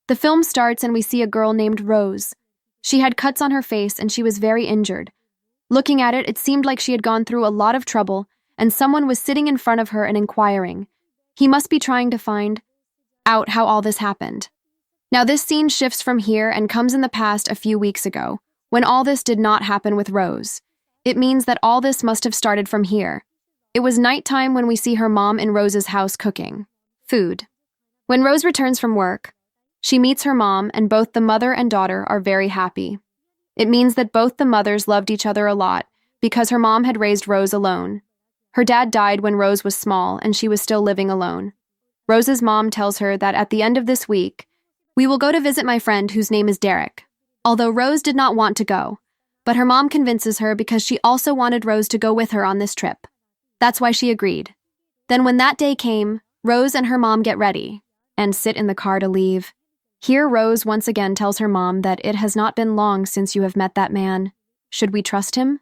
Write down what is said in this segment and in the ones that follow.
The film starts and we see a girl named Rose. She had cuts on her face and she was very injured. Looking at it, it seemed like she had gone through a lot of trouble, and someone was sitting in front of her and inquiring. He must be trying to find out how all this happened. Now this scene shifts from here and comes in the past a few weeks ago, when all this did not happen with Rose. It means that all this must have started from here. It was nighttime when we see her mom in Rose's house cooking food. When Rose returns from work, she meets her mom, and both the mother and daughter are very happy. It means that both the mothers loved each other a lot because her mom had raised Rose alone. Her dad died when Rose was small and she was still living alone. Rose's mom tells her that at the end of this week, we will go to visit my friend whose name is Derek. Although Rose did not want to go, but her mom convinces her because she also wanted Rose to go with her on this trip. That's why she agreed. Then when that day came, Rose and her mom get ready and sit in the car to leave. Here Rose once again tells her mom that it has not been long since you have met that man. Should we trust him?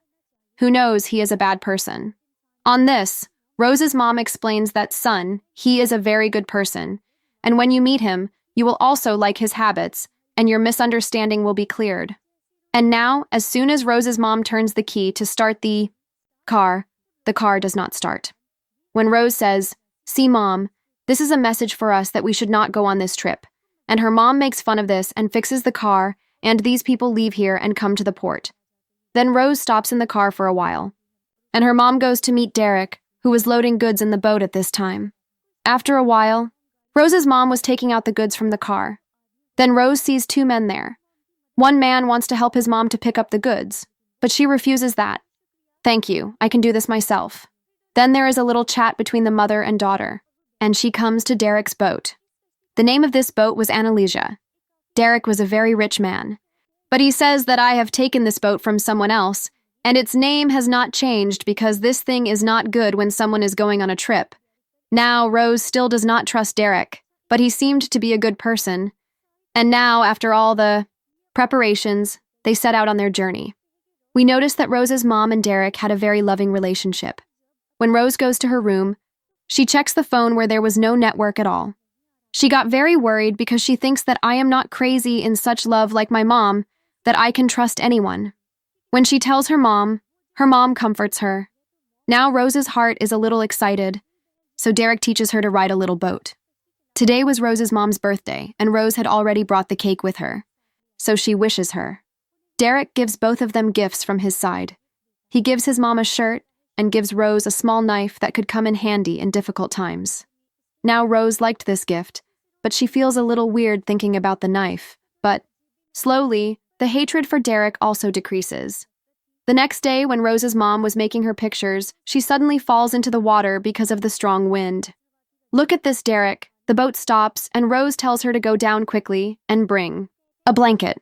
Who knows, he is a bad person. On this, Rose's mom explains that son, he is a very good person, and when you meet him, you will also like his habits, and your misunderstanding will be cleared. And now, as soon as Rose's mom turns the key to start the car does not start. When Rose says, "See, Mom, this is a message for us that we should not go on this trip," and her mom makes fun of this and fixes the car, and these people leave here and come to the port. Then Rose stops in the car for a while, and her mom goes to meet Derek, who was loading goods in the boat at this time. After a while, Rose's mom was taking out the goods from the car. Then Rose sees two men there. One man wants to help his mom to pick up the goods, but she refuses that. "Thank you, I can do this myself." Then there is a little chat between the mother and daughter, and she comes to Derek's boat. The name of this boat was Annalisa. Derek was a very rich man, but he says that I have taken this boat from someone else, and its name has not changed because this thing is not good when someone is going on a trip. Now, Rose still does not trust Derek, but he seemed to be a good person. And now, after all the preparations, they set out on their journey. We notice that Rose's mom and Derek had a very loving relationship. When Rose goes to her room, she checks the phone where there was no network at all. She got very worried because she thinks that I am not crazy in such love like my mom, that I can trust anyone. When she tells her mom comforts her. Now Rose's heart is a little excited, so Derek teaches her to ride a little boat. Today was Rose's mom's birthday, and Rose had already brought the cake with her, so she wishes her. Derek gives both of them gifts from his side. He gives his mom a shirt and gives Rose a small knife that could come in handy in difficult times. Now Rose liked this gift, but she feels a little weird thinking about the knife. But, slowly, the hatred for Derek also decreases. The next day, when Rose's mom was making her pictures, she suddenly falls into the water because of the strong wind. "Look at this, Derek." The boat stops, and Rose tells her to go down quickly and bring a blanket.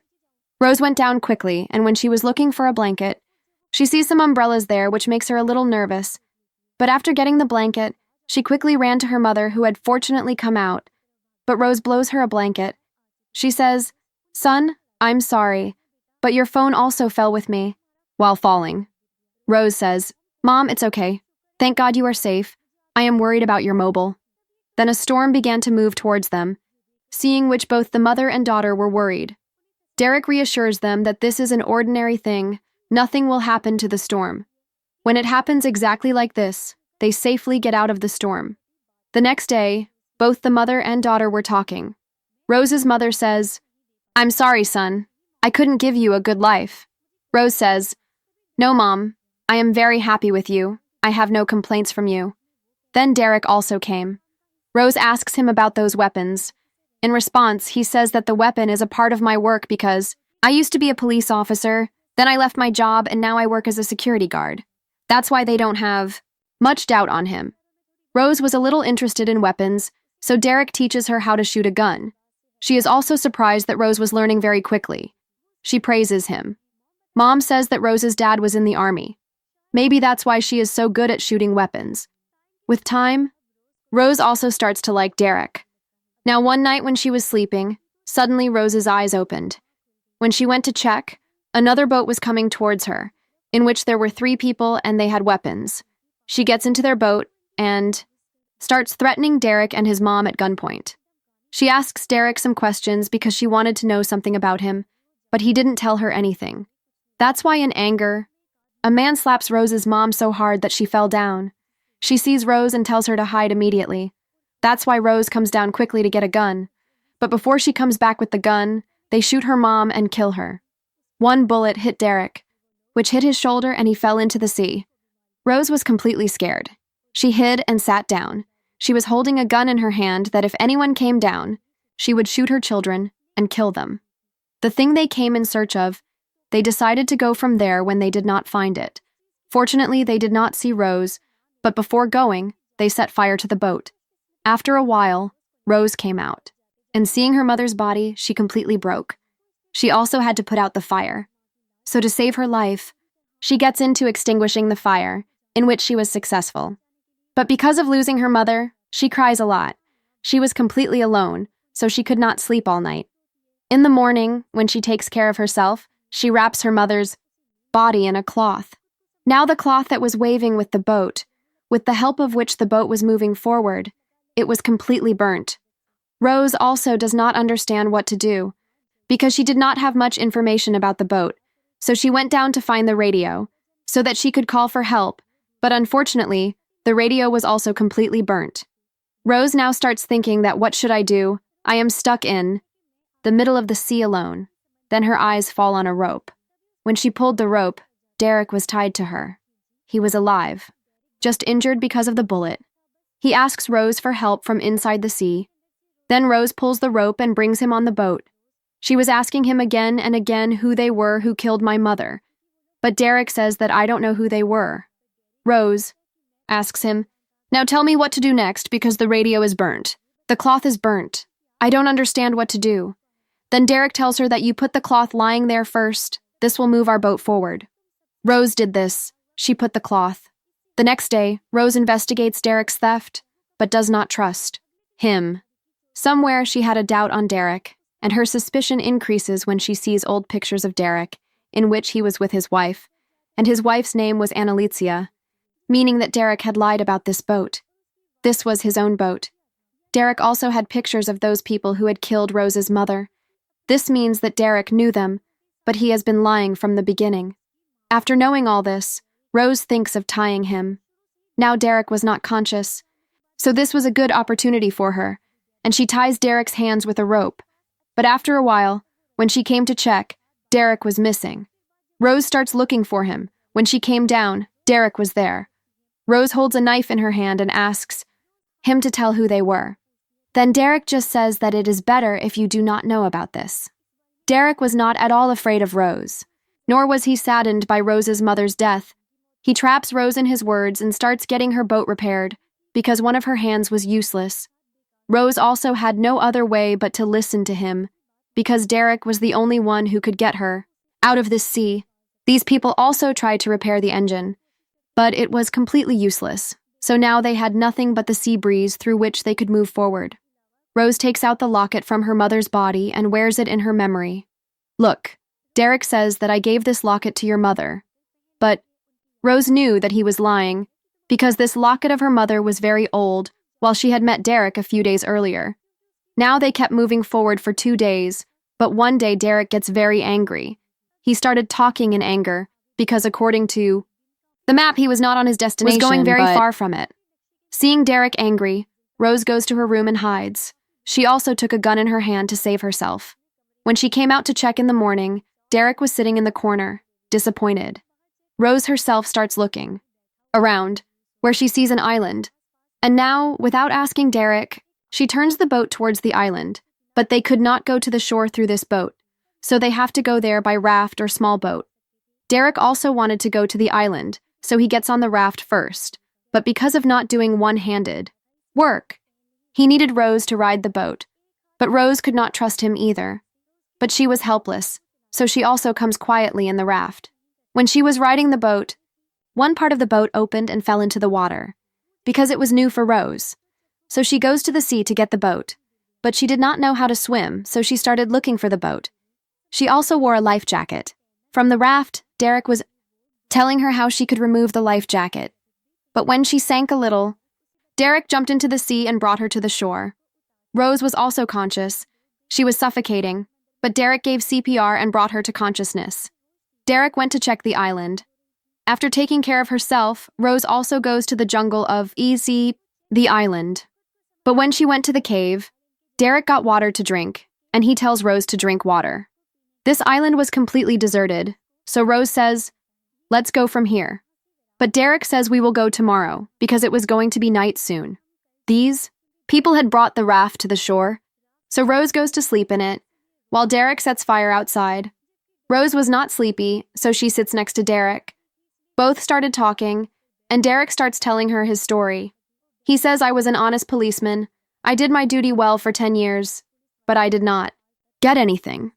Rose went down quickly, and when she was looking for a blanket, she sees some umbrellas there, which makes her a little nervous. But after getting the blanket, she quickly ran to her mother, who had fortunately come out. But Rose blows her a blanket. She says, "Son, I'm sorry, but your phone also fell with me while falling." Rose says, "Mom, it's okay. Thank God you are safe. I am worried about your mobile." Then a storm began to move towards them, seeing which both the mother and daughter were worried. Derek reassures them that this is an ordinary thing, nothing will happen to the storm. When it happens exactly like this, they safely get out of the storm. The next day, both the mother and daughter were talking. Rose's mother says, "I'm sorry, son. I couldn't give you a good life." Rose says, "No, Mom. I am very happy with you. I have no complaints from you." Then Derek also came. Rose asks him about those weapons. In response, he says that the weapon is a part of my work because I used to be a police officer, then I left my job, and now I work as a security guard. That's why they don't have much doubt on him. Rose was a little interested in weapons, so Derek teaches her how to shoot a gun. She is also surprised that Rose was learning very quickly. She praises him. Mom says that Rose's dad was in the army. Maybe that's why she is so good at shooting weapons. With time, Rose also starts to like Derek. Now one night when she was sleeping, suddenly Rose's eyes opened. When she went to check, another boat was coming towards her, in which there were 3 people and they had weapons. She gets into their boat and starts threatening Derek and his mom at gunpoint. She asks Derek some questions because she wanted to know something about him, but he didn't tell her anything. That's why in anger, a man slaps Rose's mom so hard that she fell down. She sees Rose and tells her to hide immediately. That's why Rose comes down quickly to get a gun. But before she comes back with the gun, they shoot her mom and kill her. One bullet hit Derek, which hit his shoulder and he fell into the sea. Rose was completely scared. She hid and sat down. She was holding a gun in her hand that if anyone came down, she would shoot her children and kill them. The thing they came in search of, they decided to go from there when they did not find it. Fortunately, they did not see Rose, but before going, they set fire to the boat. After a while, Rose came out, and seeing her mother's body, she completely broke. She also had to put out the fire. So to save her life, she gets into extinguishing the fire, in which she was successful. But because of losing her mother, she cries a lot. She was completely alone, so she could not sleep all night. In the morning, when she takes care of herself, she wraps her mother's body in a cloth. Now the cloth that was waving with the boat, with the help of which the boat was moving forward, it was completely burnt. Rose also does not understand what to do, because she did not have much information about the boat, so she went down to find the radio, so that she could call for help, but unfortunately, the radio was also completely burnt. Rose now starts thinking that what should I do? I am stuck in the middle of the sea alone. Then her eyes fall on a rope. When she pulled the rope, Derek was tied to her. He was alive, just injured because of the bullet. He asks Rose for help from inside the sea. Then Rose pulls the rope and brings him on the boat. She was asking him again and again who they were who killed my mother. But Derek says that I don't know who they were. Rose asks him, "Now tell me what to do next because the radio is burnt. The cloth is burnt. I don't understand what to do." Then Derek tells her that you put the cloth lying there first. This will move our boat forward. Rose did this. She put the cloth. The next day, Rose investigates Derek's theft, but does not trust him. Somewhere she had a doubt on Derek, and her suspicion increases when she sees old pictures of Derek, in which he was with his wife, and his wife's name was Annalizia, meaning that Derek had lied about this boat. This was his own boat. Derek also had pictures of those people who had killed Rose's mother. This means that Derek knew them, but he has been lying from the beginning. After knowing all this, Rose thinks of tying him. Now Derek was not conscious, so this was a good opportunity for her, and she ties Derek's hands with a rope. But after a while, when she came to check, Derek was missing. Rose starts looking for him. When she came down, Derek was there. Rose holds a knife in her hand and asks him to tell who they were. Then Derek just says that it is better if you do not know about this. Derek was not at all afraid of Rose, nor was he saddened by Rose's mother's death. He traps Rose in his words and starts getting her boat repaired, because one of her hands was useless. Rose also had no other way but to listen to him, because Derek was the only one who could get her out of this sea. These people also tried to repair the engine, but it was completely useless, so now they had nothing but the sea breeze through which they could move forward. Rose takes out the locket from her mother's body and wears it in her memory. "Look, Derek says that I gave this locket to your mother." But Rose knew that he was lying, because this locket of her mother was very old, while she had met Derek a few days earlier. Now they kept moving forward for 2 days, but one day Derek gets very angry. He started talking in anger, because according to the map he was not on his destination, was going very far from it. Seeing Derek angry, Rose goes to her room and hides. She also took a gun in her hand to save herself. When she came out to check in the morning, Derek was sitting in the corner, disappointed. Rose herself starts looking around, where she sees an island. And now, without asking Derek, she turns the boat towards the island, but they could not go to the shore through this boat, so they have to go there by raft or small boat. Derek also wanted to go to the island, so he gets on the raft first, but because of not doing one-handed work, he needed Rose to ride the boat, but Rose could not trust him either. But she was helpless, so she also comes quietly in the raft. When she was riding the boat, one part of the boat opened and fell into the water, because it was new for Rose. So she goes to the sea to get the boat, but she did not know how to swim, so she started looking for the boat. She also wore a life jacket. From the raft, Derek was telling her how she could remove the life jacket. But when she sank a little, Derek jumped into the sea and brought her to the shore. Rose was also conscious. She was suffocating, but Derek gave CPR and brought her to consciousness. Derek went to check the island. After taking care of herself, Rose also goes to the jungle of the island. But when she went to the cave, Derek got water to drink, and he tells Rose to drink water. This island was completely deserted, so Rose says, "Let's go from here." But Derek says we will go tomorrow, because it was going to be night soon. These people had brought the raft to the shore, so Rose goes to sleep in it, while Derek sets fire outside. Rose was not sleepy, so she sits next to Derek. Both started talking, and Derek starts telling her his story. He says, "I was an honest policeman. I did my duty well for 10 years, but I did not get anything.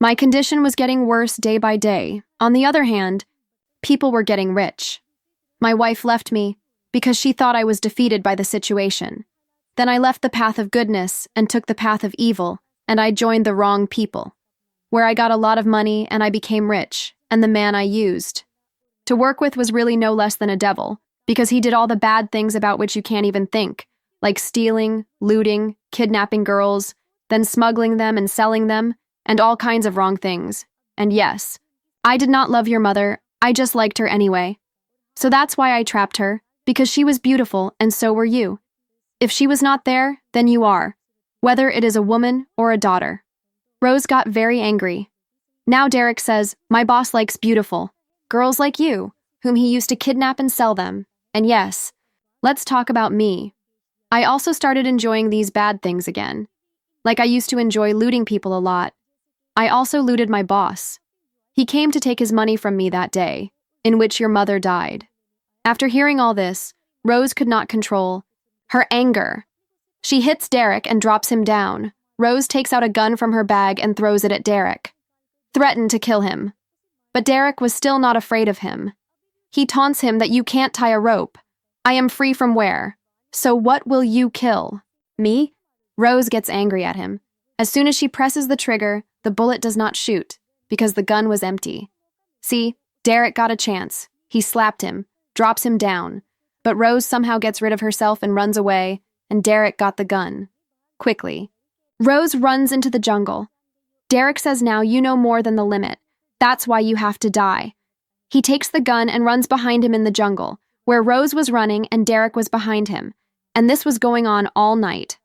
My condition was getting worse day by day. On the other hand, people were getting rich. My wife left me because she thought I was defeated by the situation. Then I left the path of goodness and took the path of evil, and I joined the wrong people, where I got a lot of money and I became rich, and the man I used to work with was really no less than a devil, because he did all the bad things about which you can't even think, like stealing, looting, kidnapping girls, then smuggling them and selling them, and all kinds of wrong things. And yes, I did not love your mother, I just liked her anyway. So that's why I trapped her, because she was beautiful and so were you. If she was not there, then you are, whether it is a woman or a daughter." Rose got very angry. Now Derek says, "My boss likes beautiful girls like you, whom he used to kidnap and sell them. And yes, let's talk about me. I also started enjoying these bad things again. Like I used to enjoy looting people a lot. I also looted my boss. He came to take his money from me that day, in which your mother died." After hearing all this, Rose could not control her anger. She hits Derek and drops him down. Rose takes out a gun from her bag and throws it at Derek, threatened to kill him. But Derek was still not afraid of him. He taunts him that you can't tie a rope. "I am free from where? So what will you kill? Me?" Rose gets angry at him. As soon as she presses the trigger, the bullet does not shoot, because the gun was empty. See, Derek got a chance. He slapped him, drops him down. But Rose somehow gets rid of herself and runs away, and Derek got the gun. Quickly. Rose runs into the jungle. Derek says, "Now you know more than the limit. That's why you have to die." He takes the gun and runs behind him in the jungle, where Rose was running and Derek was behind him. And this was going on all night.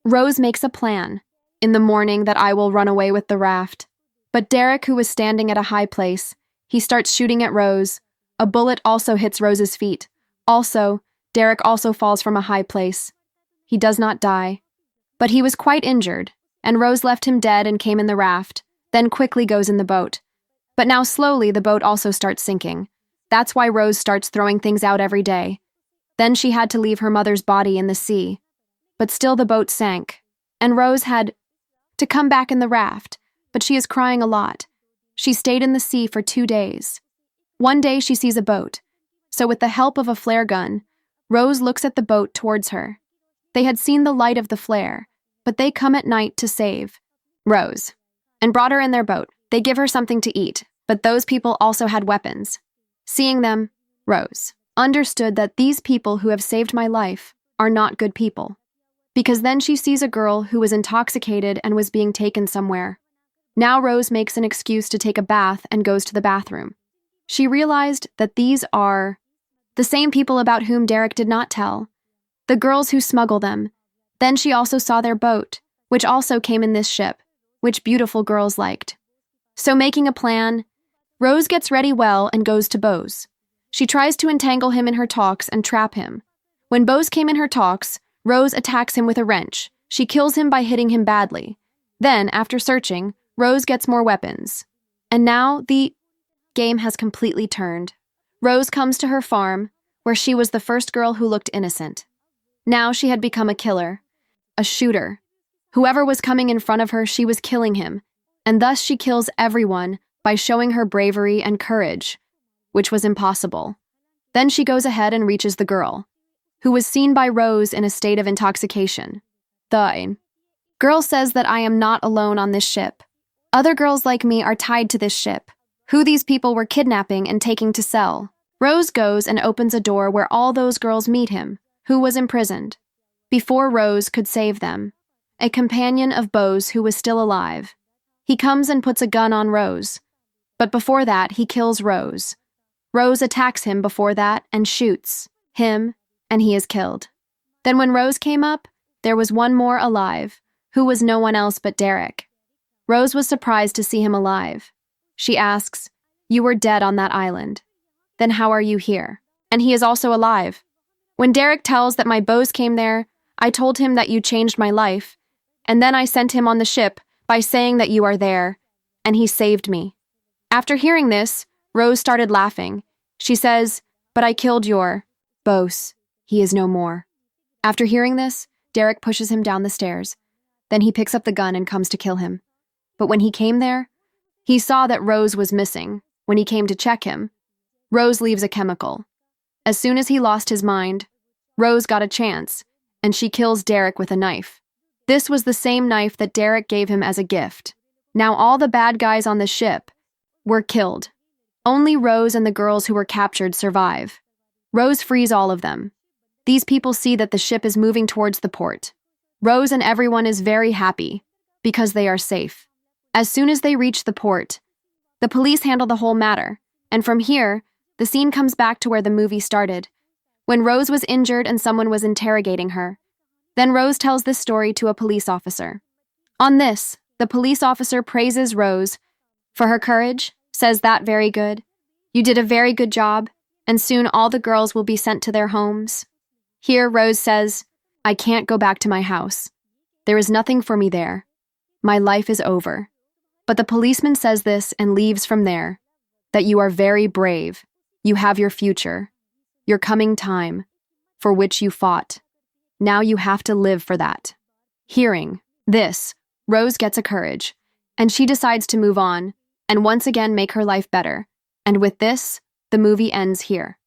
Rose makes a plan. In the morning that I will run away with the raft. But Derek, who was standing at a high place, he starts shooting at Rose. A bullet also hits Rose's feet. Also, Derek also falls from a high place. He does not die. But he was quite injured, and Rose left him dead and came in the raft, then quickly goes in the boat. But now slowly the boat also starts sinking. That's why Rose starts throwing things out every day. Then she had to leave her mother's body in the sea. But still the boat sank, and Rose had to come back in the raft, but she is crying a lot. She stayed in the sea for 2 days. One day she sees a boat, so with the help of a flare gun, Rose looks at the boat towards her. They had seen the light of the flare, but they come at night to save Rose, and brought her in their boat. They give her something to eat, but those people also had weapons. Seeing them, Rose understood that these people who have saved my life are not good people. Because then she sees a girl who was intoxicated and was being taken somewhere. Now Rose makes an excuse to take a bath and goes to the bathroom. She realized that these are the same people about whom Derek did not tell, the girls who smuggle them. Then she also saw their boat, which also came in this ship, which beautiful girls liked. So making a plan, Rose gets ready well and goes to Bose. She tries to entangle him in her talks and trap him. When Bose came in her talks, Rose attacks him with a wrench. She kills him by hitting him badly. Then, after searching, Rose gets more weapons. And now the game has completely turned. Rose comes to her farm, where she was the first girl who looked innocent. Now she had become a killer, a shooter. Whoever was coming in front of her, she was killing him, and thus she kills everyone by showing her bravery and courage, which was impossible. Then she goes ahead and reaches the girl, who was seen by Rose in a state of intoxication. The girl says that I am not alone on this ship. Other girls like me are tied to this ship, who these people were kidnapping and taking to sell. Rose goes and opens a door where all those girls meet him, who was imprisoned, before Rose could save them. a companion of Beau's who was still alive. He comes and puts a gun on Rose. But before that, he kills Rose. Rose attacks him before that and shoots him, and he is killed. Then when Rose came up, there was one more alive, who was no one else but Derek. Rose was surprised to see him alive. She asks, "You were dead on that island. Then how are you here?" And he is also alive. When Derek tells that my Beau's came there, I told him that you changed my life, and then I sent him on the ship by saying that you are there, and he saved me. After hearing this, Rose started laughing. She says, "But I killed your Beau's. He is no more." After hearing this, Derek pushes him down the stairs. Then he picks up the gun and comes to kill him. But when he came there, he saw that Rose was missing. When he came to check him, Rose leaves a chemical. As soon as he lost his mind, Rose got a chance, and she kills Derek with a knife. This was the same knife that Derek gave him as a gift. Now all the bad guys on the ship were killed. Only Rose and the girls who were captured survive. Rose frees all of them. These people see that the ship is moving towards the port. Rose and everyone is very happy because they are safe. As soon as they reach the port, the police handle the whole matter, and from here, the scene comes back to where the movie started, when Rose was injured and someone was interrogating her. Then Rose tells this story to a police officer. On this, the police officer praises Rose for her courage, says that very good. You did a very good job, and soon all the girls will be sent to their homes. Here, Rose says, "I can't go back to my house. There is nothing for me there. My life is over." But the policeman says this and leaves from there, that you are very brave. You have your future, your coming time, for which you fought. Now you have to live for that. Hearing this, Rose gets a courage, and she decides to move on and once again make her life better. And with this, the movie ends here.